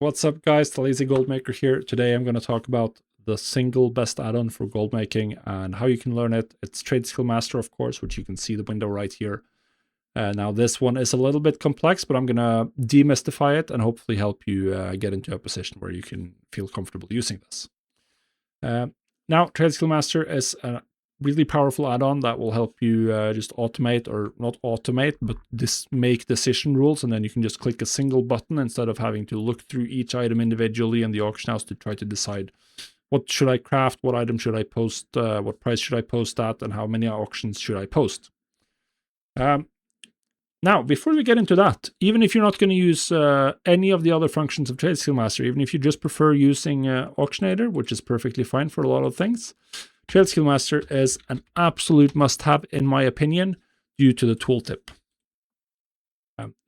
What's up, guys? The Lazy Goldmaker here. Today I'm going to talk about the single best add-on for gold making and how you can learn it. It's Trade Skill Master, of course, which you can see the window right here. Now this one is a little bit complex, but I'm going to demystify it and hopefully help you get into a position where you can feel comfortable using this. Now, Trade Skill Master is a really powerful add-on that will help you just automate, or not automate, but make decision rules, and then you can just click a single button instead of having to look through each item individually in the auction house to try to decide what should I craft, what item should I post, what price should I post at, and how many auctions should I post. Now, before we get into that, even if you're not going to use any of the other functions of Trade Skill Master, even if you just prefer using Auctionator, which is perfectly fine for a lot of things, Trade Skill Master is an absolute must-have, in my opinion, due to the tooltip.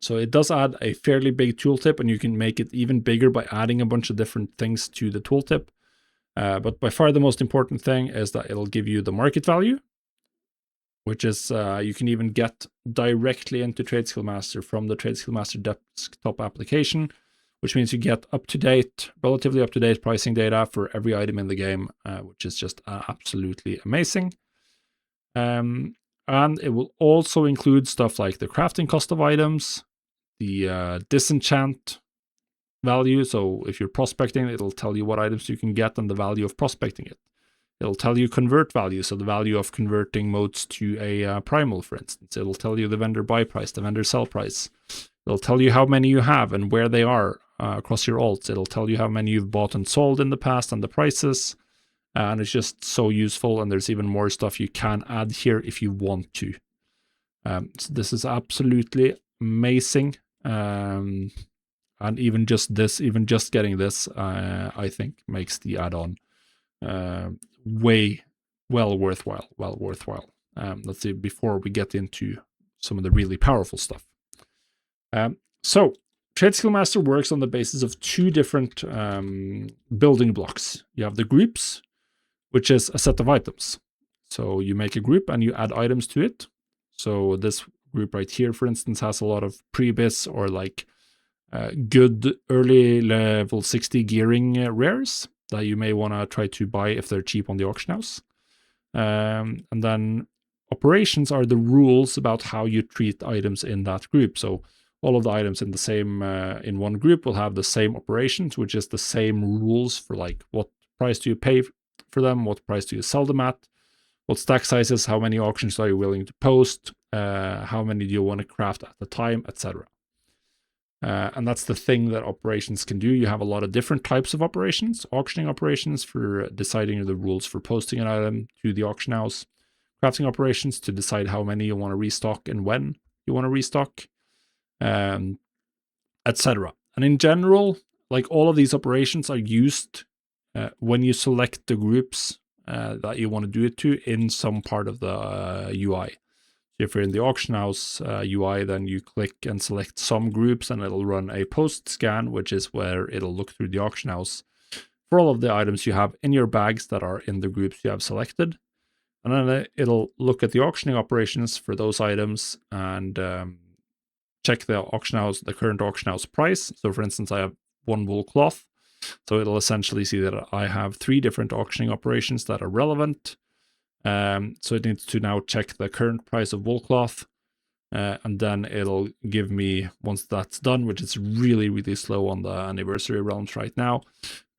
So it does add a fairly big tooltip, and you can make it even bigger by adding a bunch of different things to the tooltip. But by far the most important thing is that it'll give you the market value, which is you can even get directly into Trade Skill Master from the Trade Skill Master desktop application, which means you get relatively up-to-date pricing data for every item in the game, which is just absolutely amazing. And it will also include stuff like the crafting cost of items, the disenchant value. So if you're prospecting, it'll tell you what items you can get and the value of prospecting it. It'll tell you convert value, so the value of converting modes to a primal, for instance. It'll tell you the vendor buy price, the vendor sell price. It'll tell you how many you have and where they are across your alts. It'll tell you how many you've bought and sold in the past and the prices. And it's just so useful, and there's even more stuff you can add here if you want to. So this is absolutely amazing. And even just getting this, I think makes the add-on well worthwhile. Let's see, before we get into some of the really powerful stuff. So Trade Skill Master works on the basis of two different building blocks. You have the groups, which is a set of items. So you make a group and you add items to it. So this group right here, for instance, has a lot of pre-bis or like good early level 60 gearing rares that you may want to try to buy if they're cheap on the auction house. And then operations are the rules about how you treat items in that group. So all of the items in the same in one group will have the same operations, which is the same rules for like what price do you pay for them, what price do you sell them at, what stack sizes, how many auctions are you willing to post, how many do you want to craft at the time, etc. And that's the thing that operations can do. You have a lot of different types of operations: auctioning operations for deciding the rules for posting an item to the auction house, crafting operations to decide how many you want to restock and when you want to restock, etc. And in general, like all of these operations are used when you select the groups that you want to do it to in some part of the UI. So if you're in the auction house UI, then you click and select some groups, and it'll run a post scan, which is where it'll look through the auction house for all of the items you have in your bags that are in the groups you have selected. And then it'll look at the auctioning operations for those items and check the current auction house price. So for instance, I have one wool cloth. So it'll essentially see that I have 3 different auctioning operations that are relevant. So it needs to now check the current price of wool cloth. And then it'll give me, once that's done, which is really, really slow on the anniversary realms right now,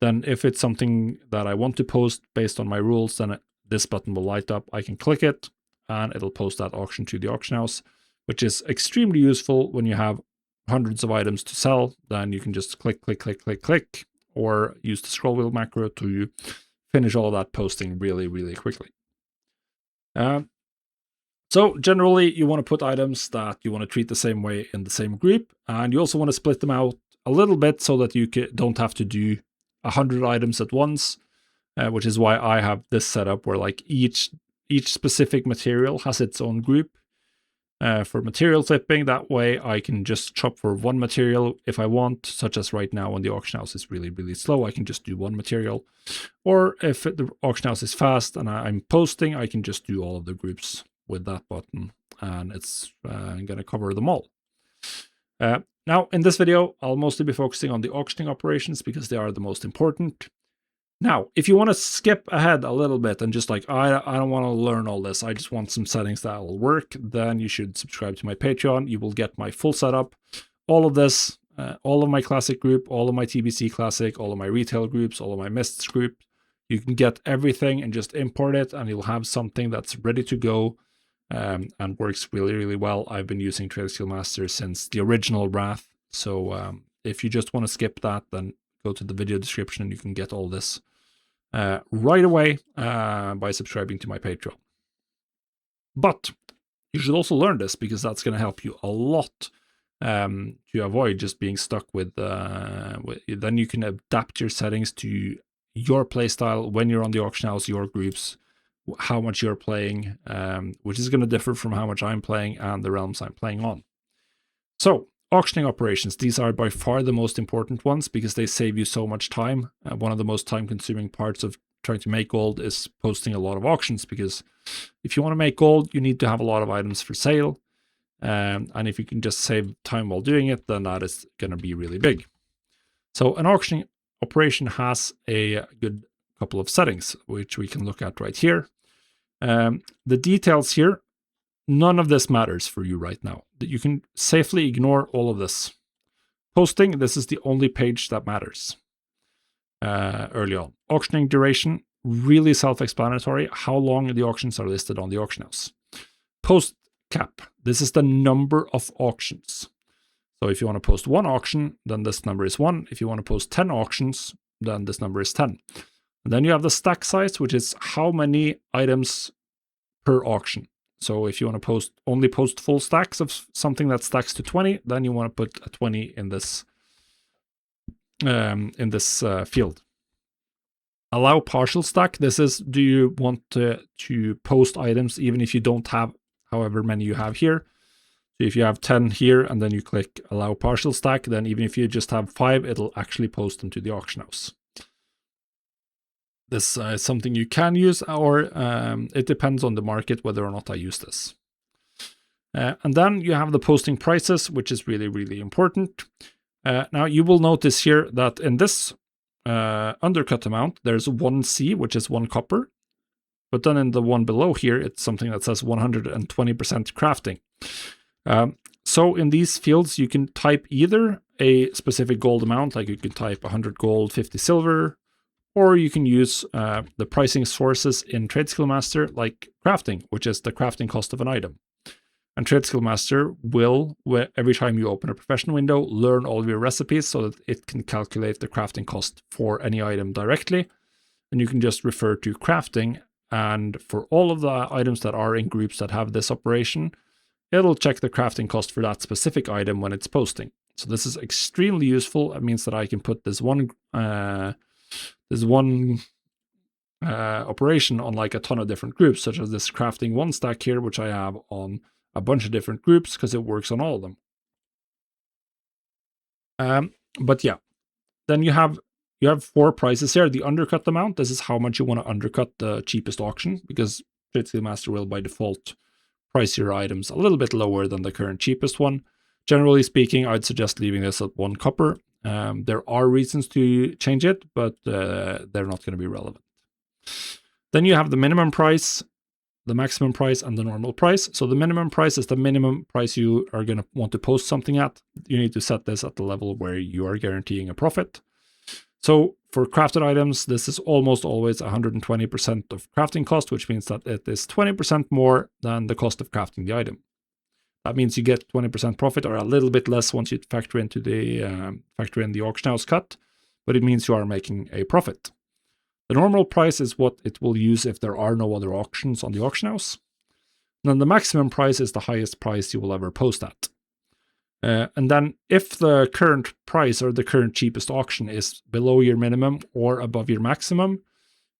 then if it's something that I want to post based on my rules, then this button will light up. I can click it and it'll post that auction to the auction house, which is extremely useful when you have hundreds of items to sell. Then you can just click, or use the scroll wheel macro to finish all that posting really, really quickly. So generally, you want to put items that you want to treat the same way in the same group, and you also want to split them out a little bit so that you don't have to do 100 items at once, which is why I have this setup where like each specific material has its own group. For material flipping, that way I can just chop for one material if I want, such as right now when the auction house is really, really slow, I can just do one material. Or if the auction house is fast and I'm posting, I can just do all of the groups with that button, and it's going to cover them all. Now, in this video, I'll mostly be focusing on the auctioning operations because they are the most important. Now, if you want to skip ahead a little bit and just like, I don't want to learn all this, I just want some settings that will work, then you should subscribe to my Patreon. You will get my full setup, all of this, all of my classic group, all of my TBC classic, all of my retail groups, all of my mists group. You can get everything and just import it, and you'll have something that's ready to go and works really, really well. I've been using TradeSkill Master since the original Wrath. So if you just want to skip that, then go to the video description and you can get all this right away by subscribing to my Patreon. But you should also learn this because that's going to help you a lot to avoid just being stuck with then you can adapt your settings to your playstyle when you're on the auction house, your groups, how much you're playing, which is going to differ from how much I'm playing and the realms I'm playing on. So, auctioning operations, these are by far the most important ones because they save you so much time. One of the most time-consuming parts of trying to make gold is posting a lot of auctions, because if you want to make gold, you need to have a lot of items for sale. And if you can just save time while doing it, then that is going to be really big. So an auctioning operation has a good couple of settings, which we can look at right here. The details here, none of this matters for you right now. You can safely ignore all of this. Posting, this is the only page that matters early on. Auctioning duration, really self-explanatory. How long the auctions are listed on the auction house. Post cap, this is the number of auctions. So if you want to post one auction, then this number is 1. If you want to post 10 auctions, then this number is 10. And then you have the stack size, which is how many items per auction. So if you want to only post full stacks of something that stacks to 20, then you want to put a 20 in this field. Allow partial stack. This is, do you want to post items even if you don't have however many you have here? So if you have 10 here and then you click allow partial stack, then even if you just have 5, it'll actually post them to the auction house. This is something you can use, or it depends on the market whether or not I use this. And then you have the posting prices, which is really, really important. Now you will notice here that in this undercut amount, there's 1C, which is 1 copper. But then in the one below here, it's something that says 120% crafting. So in these fields, you can type either a specific gold amount, like you can type 100 gold, 50 silver, or you can use the pricing sources in TradeSkill Master, like crafting, which is the crafting cost of an item. And TradeSkill Master will, every time you open a profession window, learn all of your recipes so that it can calculate the crafting cost for any item directly. And you can just refer to crafting. And for all of the items that are in groups that have this operation, it'll check the crafting cost for that specific item when it's posting. So this is extremely useful. It means that I can put this one operation on like a ton of different groups, such as this crafting 1 stack here, which I have on a bunch of different groups because it works on all of them. But yeah, then you have 4 prices here. The undercut amount, this is how much you want to undercut the cheapest auction, because TradeSkill Master will by default price your items a little bit lower than the current cheapest one. Generally speaking, I'd suggest leaving this at 1 copper. There are reasons to change it, but they're not going to be relevant. Then you have the minimum price, the maximum price, and the normal price. So the minimum price is the minimum price you are going to want to post something at. You need to set this at the level where you are guaranteeing a profit. So for crafted items, this is almost always 120% of crafting cost, which means that it is 20% more than the cost of crafting the item. That means you get 20% profit, or a little bit less once you factor in the auction house cut, but it means you are making a profit. The normal price is what it will use if there are no other auctions on the auction house. And then the maximum price is the highest price you will ever post at. And then if the current price or the current cheapest auction is below your minimum or above your maximum,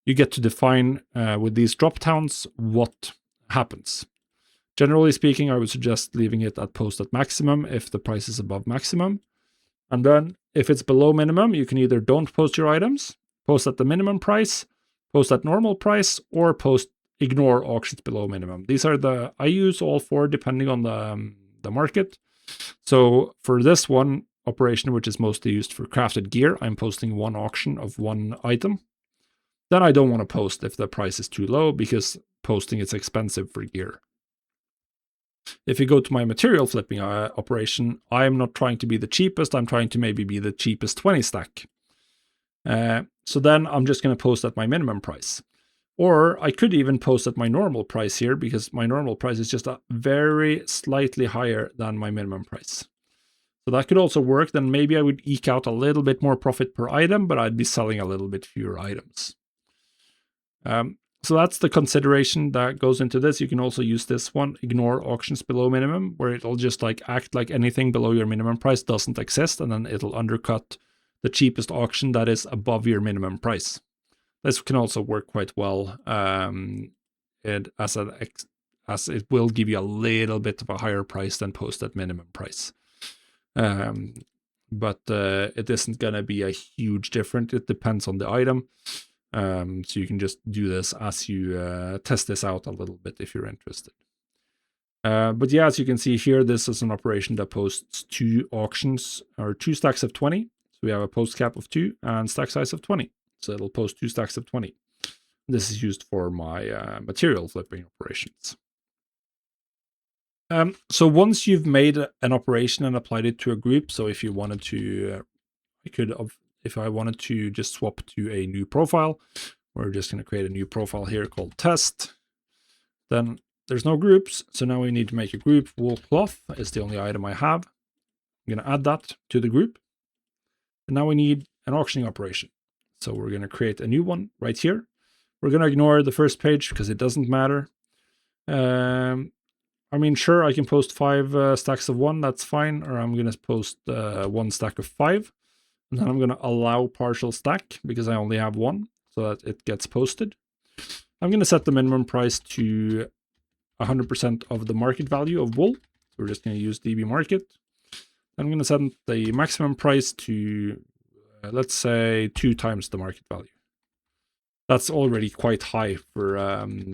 you get to define with these drop downs what happens. Generally speaking, I would suggest leaving it at post at maximum if the price is above maximum. And then if it's below minimum, you can either don't post your items, post at the minimum price, post at normal price, or ignore auctions below minimum. These are I use all 4 depending on the market. So for this one operation, which is mostly used for crafted gear, I'm posting one auction of one item. Then I don't want to post if the price is too low, because posting is expensive for gear. If you go to my material flipping operation, I'm not trying to be the cheapest. I'm trying to maybe be the cheapest 20 stack. So then I'm just going to post at my minimum price. Or I could even post at my normal price here, because my normal price is just a very slightly higher than my minimum price. So that could also work. Then maybe I would eke out a little bit more profit per item, but I'd be selling a little bit fewer items. So that's the consideration that goes into this. You can also use this one, ignore auctions below minimum, where it'll just like act like anything below your minimum price doesn't exist, and then it'll undercut the cheapest auction that is above your minimum price. This can also work quite well, as it will give you a little bit of a higher price than posted minimum price. But it isn't going to be a huge difference. It depends on the item. So you can just do this as you test this out a little bit if you're interested. But yeah, as you can see here, this is an operation that posts 2 auctions, or 2 stacks of 20. So we have a post cap of 2 and stack size of 20. So it'll post 2 stacks of 20. This is used for my material flipping operations. So once you've made an operation and applied it to a group, so if you wanted to, if I wanted to just swap to a new profile, we're just going to create a new profile here called test. Then there's no groups, so now we need to make a group. Wool cloth is the only item I have. I'm going to add that to the group. And now we need an auctioning operation. So we're going to create a new one right here. We're going to ignore the first page because it doesn't matter. I mean, sure, I can post 5 stacks of 1, that's fine. Or I'm going to post 1 stack of 5. And then I'm going to allow partial stack because I only have 1, so that it gets posted. I'm going to set the minimum price to 100% of the market value of wool. So we're just going to use DB market. I'm going to set the maximum price to, let's say, 2 times the market value. That's already quite high for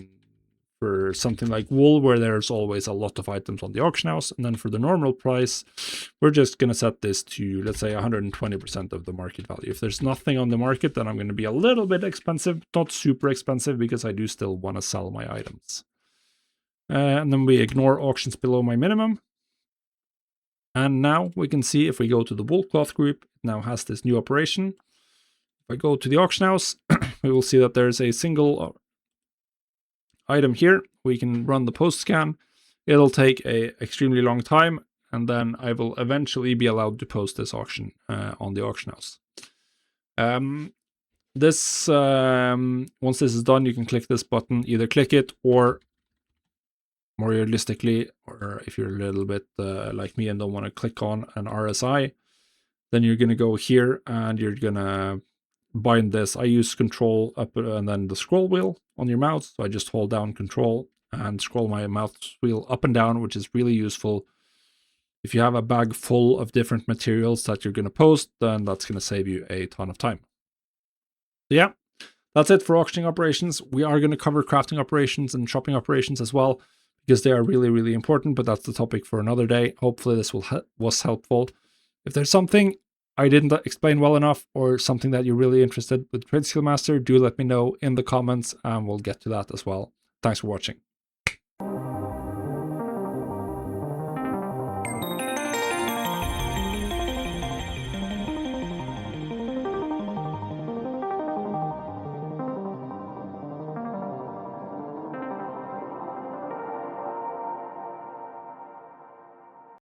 something like wool, where there's always a lot of items on the auction house. And then for the normal price, we're just going to set this to, let's say, 120% of the market value. If there's nothing on the market, then I'm going to be a little bit expensive, not super expensive, because I do still want to sell my items. And then we ignore auctions below my minimum. And now we can see, if we go to the wool cloth group, it now has this new operation. If I go to the auction house, we will see that there's a single item here. We can run the post scan. It'll take a extremely long time, and then I will eventually be allowed to post this auction on the auction house. Once this is done, you can click this button, either click it, or more realistically, or if you're a little bit like me and don't want to click on an RSI, then you're going to go here and you're going to bind this. I use control up and then the scroll wheel on your mouse. So I just hold down control and scroll my mouse wheel up and down, which is really useful. If you have a bag full of different materials that you're going to post, then that's going to save you a ton of time. So yeah, that's it for auctioning operations. We are going to cover crafting operations and shopping operations as well, because they are really, really important, but that's the topic for another day. Hopefully this was helpful. If there's something I didn't explain well enough, or something that you're really interested with TradeSkillMaster, do let me know in the comments and we'll get to that as well. Thanks for watching.